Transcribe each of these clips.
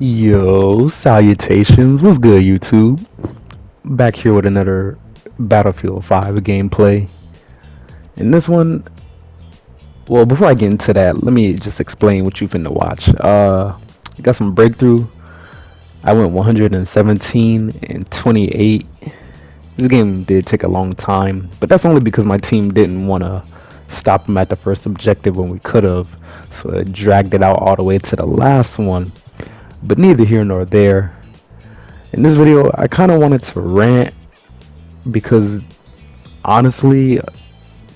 Yo, salutations. What's good, YouTube? Back here with another Battlefield 5 gameplay. And this one, well, before I get into that, let me just explain what you finna watch. I got some breakthrough. I went 117 and 28. This game did take a long time, but that's only because my team didn't want to stop them at the first objective when we could have. So it dragged it out all the way to the last one. But neither here nor there. In this video, I kind of wanted to rant because honestly,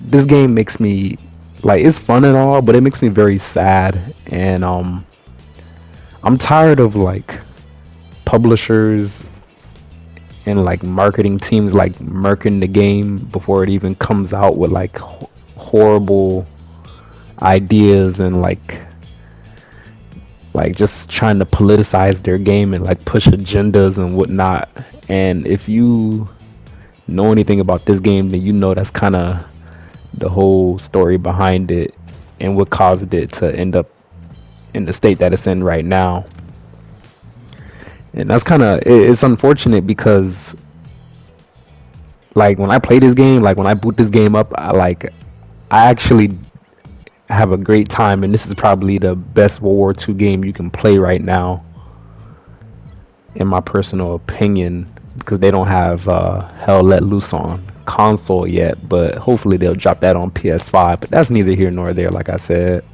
this game makes me like it's fun and all, but it makes me very sad. And I'm tired of like publishers and like marketing teams like murking the game before it even comes out with like horrible ideas and like just trying to politicize their game and like push agendas and whatnot. And if you know anything about this game, then you know that's kind of the whole story behind it and what caused it to end up in the state that it's in right now. And that's kind of it's unfortunate because like when I play this game, like when I boot this game up, I actually have a great time, and this is probably the best World War II game you can play right now, in my personal opinion, because they don't have Hell Let Loose on console yet, but hopefully they'll drop that on PS5. But that's neither here nor there, like I said.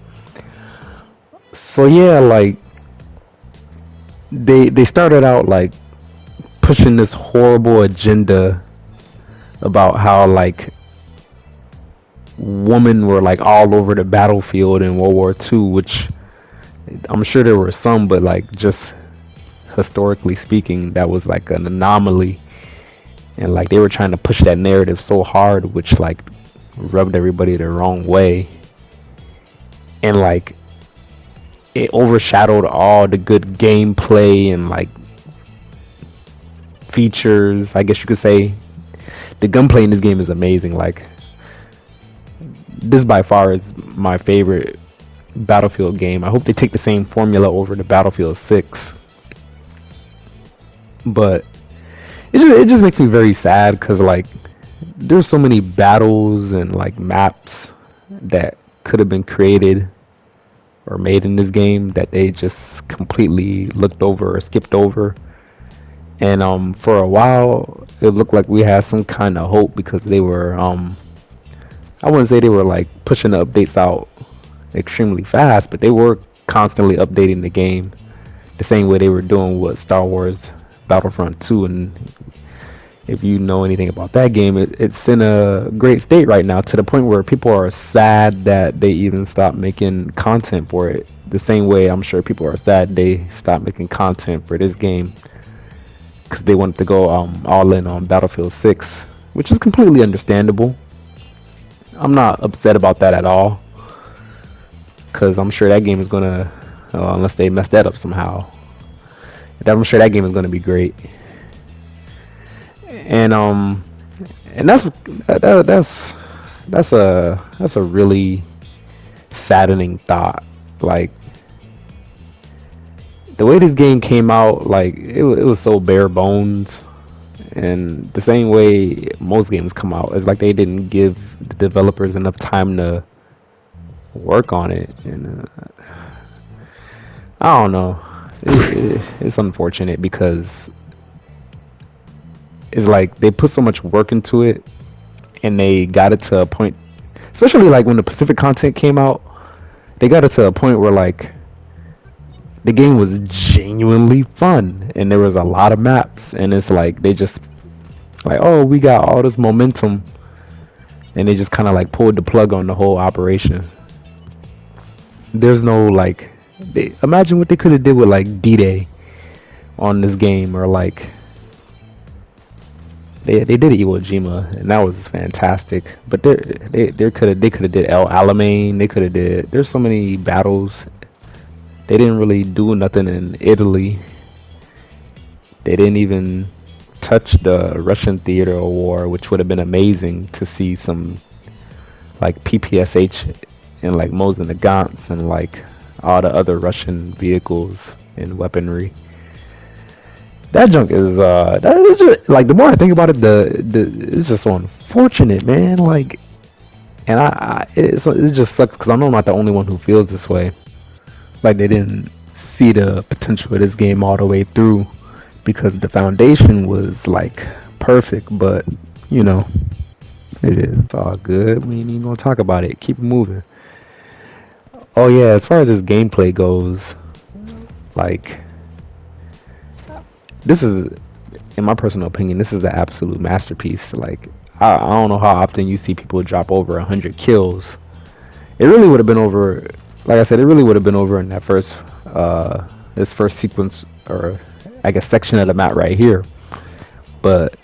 So yeah, like they started out like pushing this horrible agenda about how like women were like all over the battlefield in World War II, which I'm sure there were some, but like just historically speaking, that was like an anomaly. And like they were trying to push that narrative so hard, which like rubbed everybody the wrong way. And like it overshadowed all the good gameplay and like features, I guess you could say. The gunplay in this game is amazing. Like this by far is my favorite Battlefield game. I hope they take the same formula over to Battlefield 6. But it just makes me very sad because like there's so many battles and like maps that could have been created or made in this game that they just completely looked over or skipped over. And for a while it looked like we had some kind of hope because they were I wouldn't say they were like pushing the updates out extremely fast, but they were constantly updating the game the same way they were doing with Star Wars Battlefront 2. And if you know anything about that game, it's in a great state right now, to the point where people are sad that they even stopped making content for it. The same way I'm sure people are sad they stopped making content for this game because they wanted to go all in on Battlefield 6, which is completely understandable. I'm not upset about that at all because I'm sure that game is gonna, unless they mess that up somehow, I'm sure that game is gonna be great. And and that's a really saddening thought. Like the way this game came out, like it was so bare bones, and the same way most games come out, it's like they didn't give the developers enough time to work on it. And I don't know. It's unfortunate because it's like they put so much work into it and they got it to a point, especially like when the Pacific content came out, they got it to a point where like the game was genuinely fun and there was a lot of maps, and it's like they just like, oh, we got all this momentum, and they just kind of like pulled the plug on the whole operation. There's no like imagine what they could have did with like D-Day on this game, or like they did Iwo Jima and that was fantastic. But they could have did El Alamein. They could have did. There's so many battles. They didn't really do nothing in Italy. They didn't even touch the Russian theater of war, which would have been amazing to see some like PPSH and like Mosin Nagants and like all the other Russian vehicles and weaponry. That junk is that is just like the more I think about it, the it's just so unfortunate, man. Like, and it just sucks because I know I'm not the only one who feels this way. Like they didn't see the potential of this game all the way through because the foundation was like perfect, but you know, it is. It's all good. We ain't even gonna talk about it. Keep it moving. Oh yeah, as far as this gameplay goes, like this is, in my personal opinion, this is the absolute masterpiece. Like I don't know how often you see people drop over 100 kills. It really would have been over. Like I said, it really would have been over in that first, this first sequence, or I guess section of the map right here. But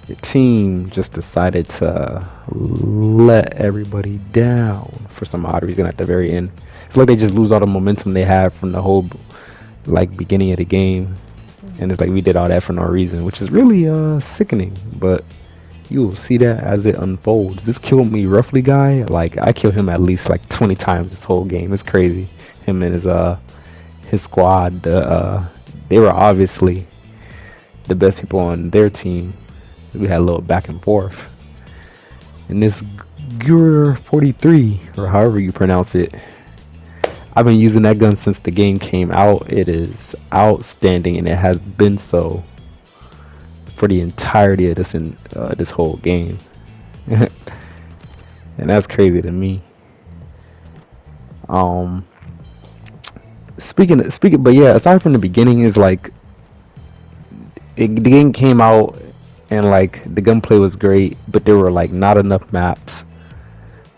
your team just decided to let everybody down for some odd reason at the very end. It's like they just lose all the momentum they had from the whole like beginning of the game, and it's like we did all that for no reason, which is really sickening. But you will see that as it unfolds. This killed me roughly guy, like I killed him at least like 20 times this whole game. It's crazy. Him and his squad, they were obviously the best people on their team. We had a little back and forth. And this Gur 43, or however you pronounce it, I've been using that gun since the game came out. It is outstanding, and it has been so for the entirety of this whole game. And that's crazy to me. Speaking, but yeah, aside from the beginning, is like the game came out and like the gunplay was great, but there were like not enough maps.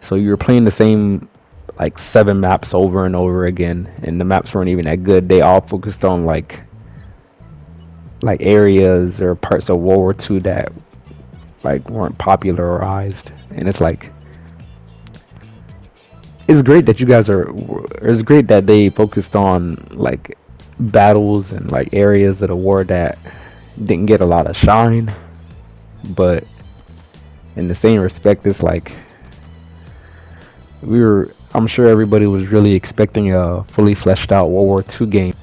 So you were playing the same like 7 maps over and over again, and the maps weren't even that good. They all focused on like areas or parts of World War II that like weren't popularized, and it's like it's great that you guys are. It's great that they focused on like battles and like areas of the war that didn't get a lot of shine, but in the same respect, it's like I'm sure everybody was really expecting a fully fleshed out World War II game,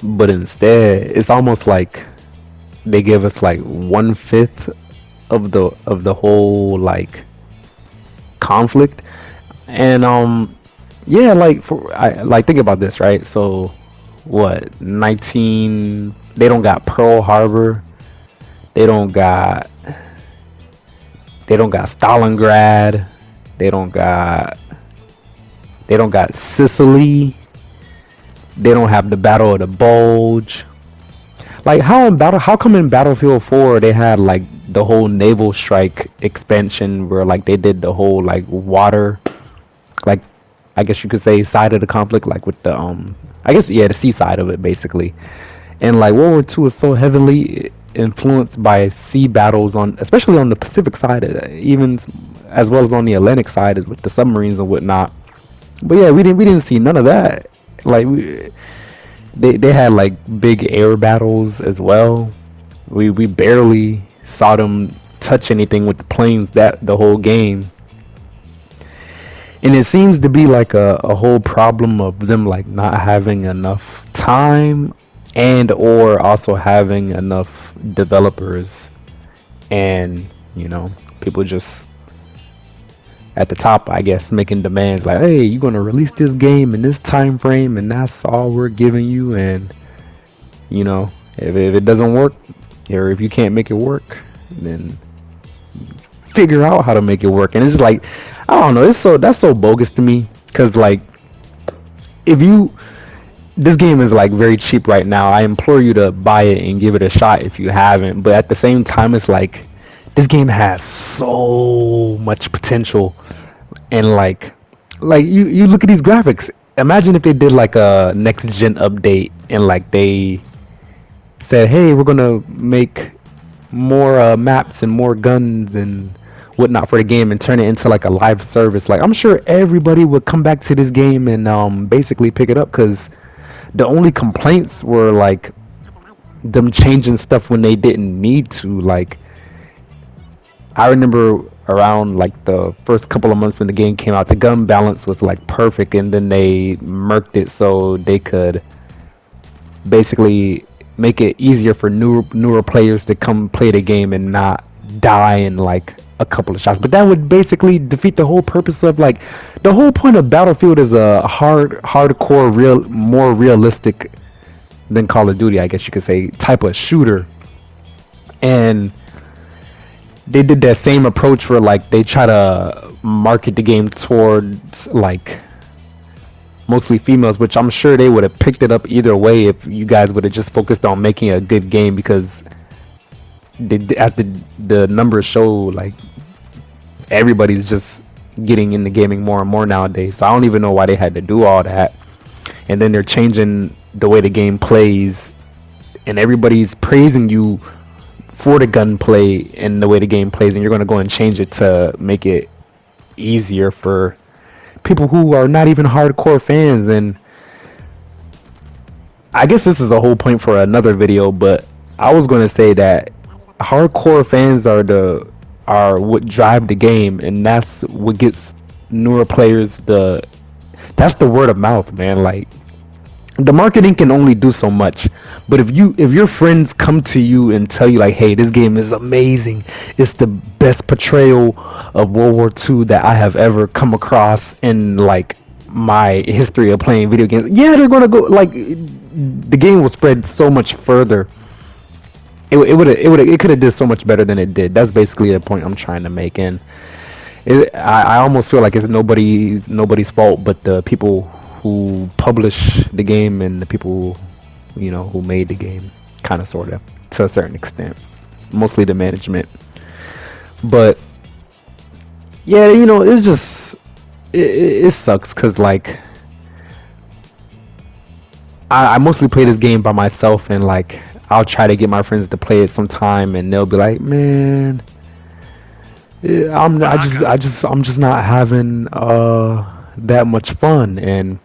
but instead, it's almost like they give us like 1/5 of the whole like conflict. And yeah, like I like think about this, right? So what, 19, they don't got Pearl Harbor, they don't got Stalingrad, they don't got Sicily, they don't have the Battle of the Bulge. Like how come in Battlefield 4 they had like the whole naval strike expansion where like they did the whole like water, like I guess you could say side of the conflict, like with the I guess yeah, the sea side of it basically. And like World War II is so heavily influenced by sea battles on, especially on the Pacific side, even as well as on the Atlantic side with the submarines and whatnot. But yeah, we didn't see none of that. Like they had like big air battles as well. We barely saw them touch anything with the planes that the whole game. And it seems to be like a whole problem of them like not having enough time, and or also having enough developers, and you know, people just at the top, I guess, making demands like, hey, you're gonna release this game in this time frame, and that's all we're giving you. And you know, if it doesn't work, or if you can't make it work, then figure out how to make it work. And it's just like, I don't know, that's so bogus to me, because like if you this game is like very cheap right now. I implore you to buy it and give it a shot if you haven't. But at the same time, it's like this game has so much potential, and like you look at these graphics. Imagine if they did like a next gen update and like they said, hey, we're gonna make more maps and more guns and whatnot for the game, and turn it into like a live service. Like I'm sure everybody would come back to this game and basically pick it up, because the only complaints were like them changing stuff when they didn't need to. Like I remember around like the first couple of months when the game came out, the gun balance was like perfect, and then they murked it so they could basically make it easier for newer players to come play the game and not die in like a couple of shots. But that would basically defeat the whole purpose of like the whole point of Battlefield is a hardcore, more realistic than Call of Duty, I guess you could say, type of shooter. And they did that same approach where like they try to market the game towards like mostly females, which I'm sure they would have picked it up either way if you guys would have just focused on making a good game, because as the numbers show, like everybody's just getting into gaming more and more nowadays. So I don't even know why they had to do all that. And then they're changing the way the game plays, and everybody's praising you for the gunplay and the way the game plays, and you're going to go and change it to make it easier for people who are not even hardcore fans. And I guess this is a whole point for another video, but I was going to say that hardcore fans are what drive the game, and that's what gets newer players that's the word of mouth, man. Like, the marketing can only do so much, but if your friends come to you and tell you like, hey, this game is amazing, it's the best portrayal of World War II that I have ever come across in like my history of playing video games, yeah, they're gonna go, like, the game will spread so much further. It could have did so much better than it did. That's basically the point I'm trying to make. And I almost feel like it's nobody's fault but the people who publish the game and the people, who made the game, kind of, sort of, to a certain extent, mostly the management. But yeah, it's just it sucks because like I mostly play this game by myself, and like I'll try to get my friends to play it sometime, and they'll be like, man, I'm just not having that much fun. And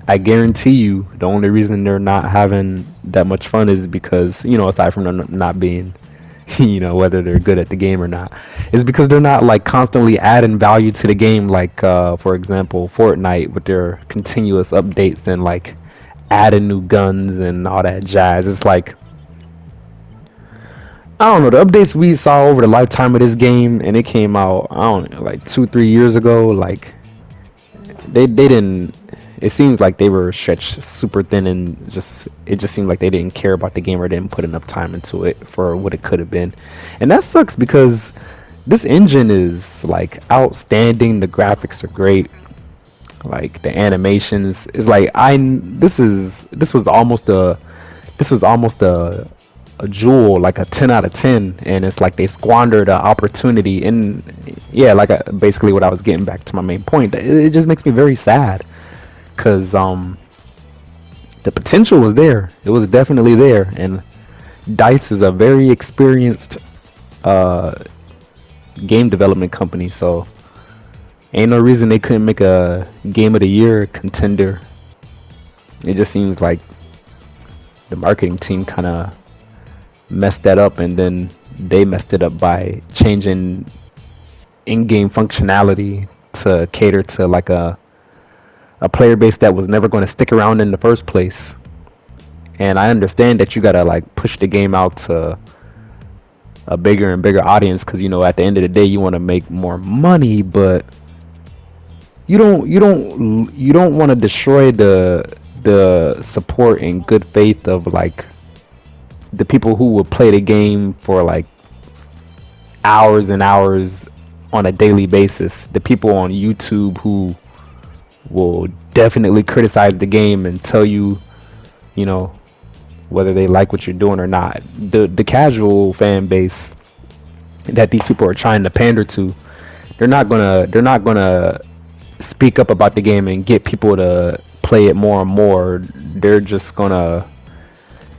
I guarantee you the only reason they're not having that much fun is because, aside from them not being, whether they're good at the game or not, is because they're not like constantly adding value to the game, like for example Fortnite with their continuous updates and like adding new guns and all that jazz. It's like, I don't know, the updates we saw over the lifetime of this game, and it came out, I don't know, like 2-3 years ago, like they didn't, it seems like they were stretched super thin, and it just seemed like they didn't care about the game or didn't put enough time into it for what it could have been. And that sucks because this engine is like outstanding, the graphics are great, like the animations is like, this was almost a jewel, like a 10 out of 10, and it's like they squandered an opportunity. And yeah, like basically what I was getting back to my main point, it just makes me very sad because the potential was there. It was definitely there, and DICE is a very experienced game development company, so ain't no reason they couldn't make a game of the year contender. It just seems like the marketing team kind of messed that up, and then they messed it up by changing in-game functionality to cater to like a player base that was never going to stick around in the first place. And I understand that you gotta like push the game out to a bigger and bigger audience because, at the end of the day you want to make more money, but you don't want to destroy the support and good faith of like the people who will play the game for like hours and hours on a daily basis. The people on YouTube who will definitely criticize the game and tell you, whether they like what you're doing or not. The casual fan base that these people are trying to pander to, they're not gonna speak up about the game and get people to play it more and more. They're just gonna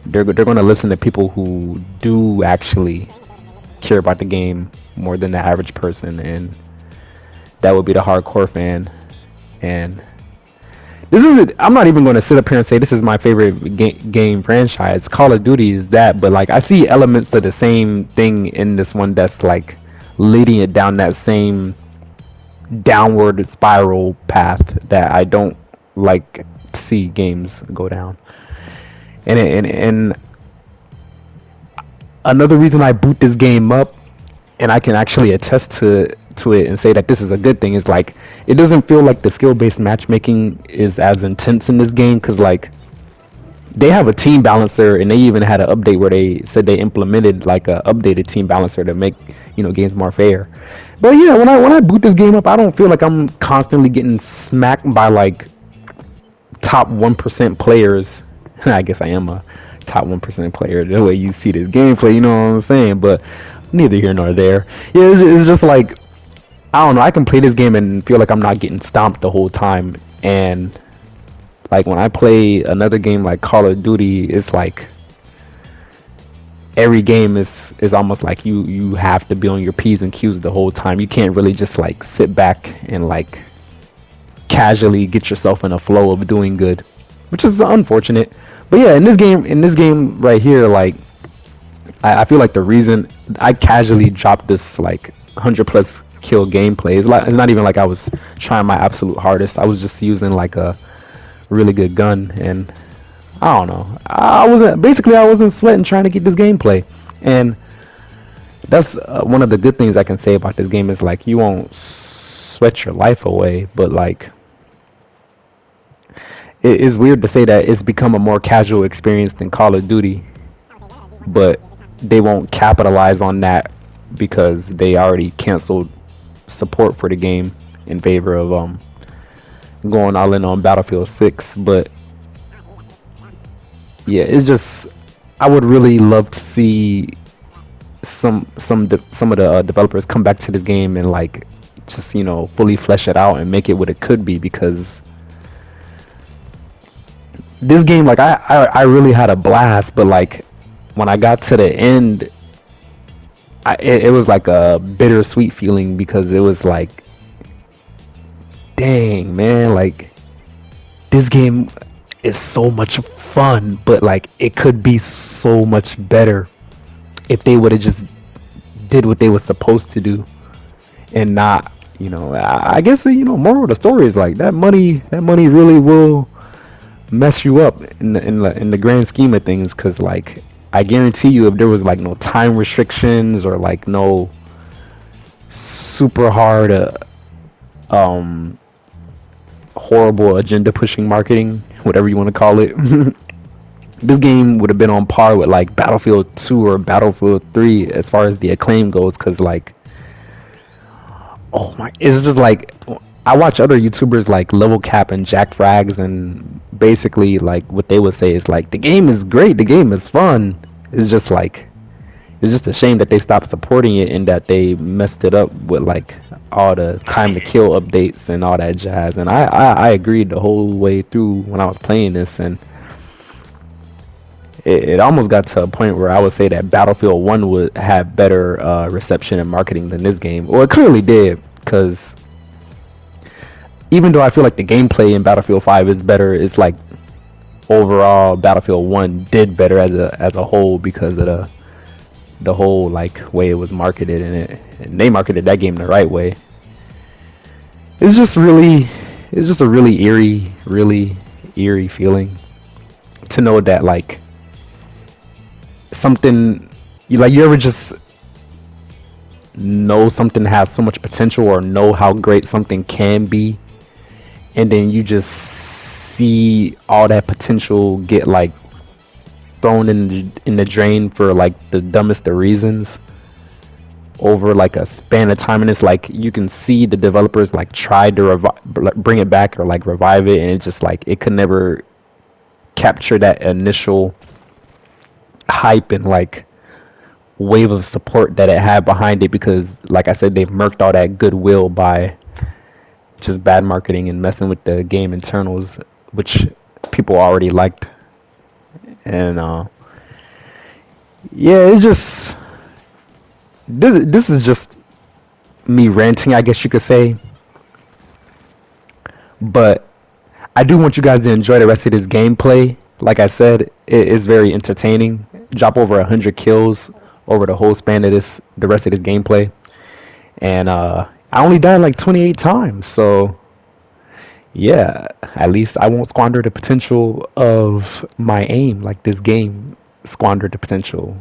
listen to people who do actually care about the game more than the average person, and that would be the hardcore fan. And this is it. I'm not even going to sit up here and say this is my favorite game franchise. Call of Duty is that, but like I see elements of the same thing in this one that's like leading it down that same downward spiral path that I don't like to see games go down. And another reason I boot this game up, and I can actually attest to it and say that this is a good thing, is like it doesn't feel like the skill based matchmaking is as intense in this game, because like they have a team balancer, and they even had an update where they said they implemented like a updated team balancer to make games more fair. But yeah, when I boot this game up, I don't feel like I'm constantly getting smacked by like top 1% players. I guess I am a top 1% player the way you see this gameplay, you know what I'm saying? But neither here nor there. Yeah, it's just like, I don't know, I can play this game and feel like I'm not getting stomped the whole time. And like when I play another game like Call of Duty, it's like every game is almost like you have to be on your P's and Q's the whole time. You can't really just like sit back and like casually get yourself in a flow of doing good, which is unfortunate. But yeah, in this game right here, like I feel like the reason I casually dropped this like 100 plus kill gameplay is like, it's not even like I was trying my absolute hardest. I was just using like a really good gun, and I don't know. I wasn't sweating trying to get this gameplay, and that's one of the good things I can say about this game is like you won't sweat your life away, but like it is weird to say that it's become a more casual experience than Call of Duty, but they won't capitalize on that because they already canceled support for the game in favor of going all in on Battlefield 6. But yeah, it's just I would really love to see some of the developers come back to this game and like just fully flesh it out and make it what it could be, because this game, like I really had a blast, but like when I got to the end, it was like a bittersweet feeling, because it was like, dang man, like this game is so much fun, but like it could be so much better if they would have just did what they were supposed to do, and not, I guess moral of the story is like that money really will mess you up in the grand scheme of things, because like I guarantee you, if there was like no time restrictions or like no super hard um horrible agenda pushing marketing, whatever you want to call it, this game would have been on par with like Battlefield 2 or Battlefield 3 as far as the acclaim goes. Because like, oh my, it's just like I watch other YouTubers like Level Cap and Jack Frags, and basically like what they would say is like the game is great, the game is fun. It's just like, it's just a shame that they stopped supporting it and that they messed it up with like all the time to kill updates and all that jazz. And I agreed the whole way through when I was playing this, and it almost got to a point where I would say that Battlefield 1 would have better reception and marketing than this game. Well, it clearly did, because even though I feel like the gameplay in Battlefield 5 is better, it's like overall Battlefield 1 did better as a whole, because of the whole like way it was marketed, and they marketed that game the right way. It's just a really eerie feeling to know that like something you ever just know something has so much potential, or know how great something can be, and then you just see all that potential get like thrown in the drain for like the dumbest of reasons over like a span of time. And it's like you can see the developers like tried to bring it back or like revive it, and it's just like it could never capture that initial hype and like wave of support that it had behind it, because like I said, they've murked all that goodwill by just bad marketing and messing with the game internals, which people already liked. And yeah, it's just this is just me ranting, I guess you could say. But I do want you guys to enjoy the rest of this gameplay. Like I said, it is very entertaining. Drop over 100 kills over the whole span of the rest of this gameplay. And I only died like 28 times, so yeah. at least I won't squander the potential of my aim like this game squandered the potential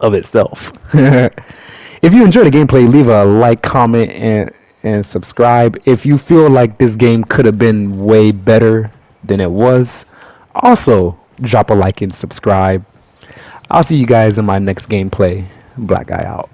of itself. If you enjoy the gameplay, leave a like, comment, and subscribe. If you feel like this game could have been way better than it was, also drop a like and subscribe. I'll see you guys in my next gameplay. Black Guy out.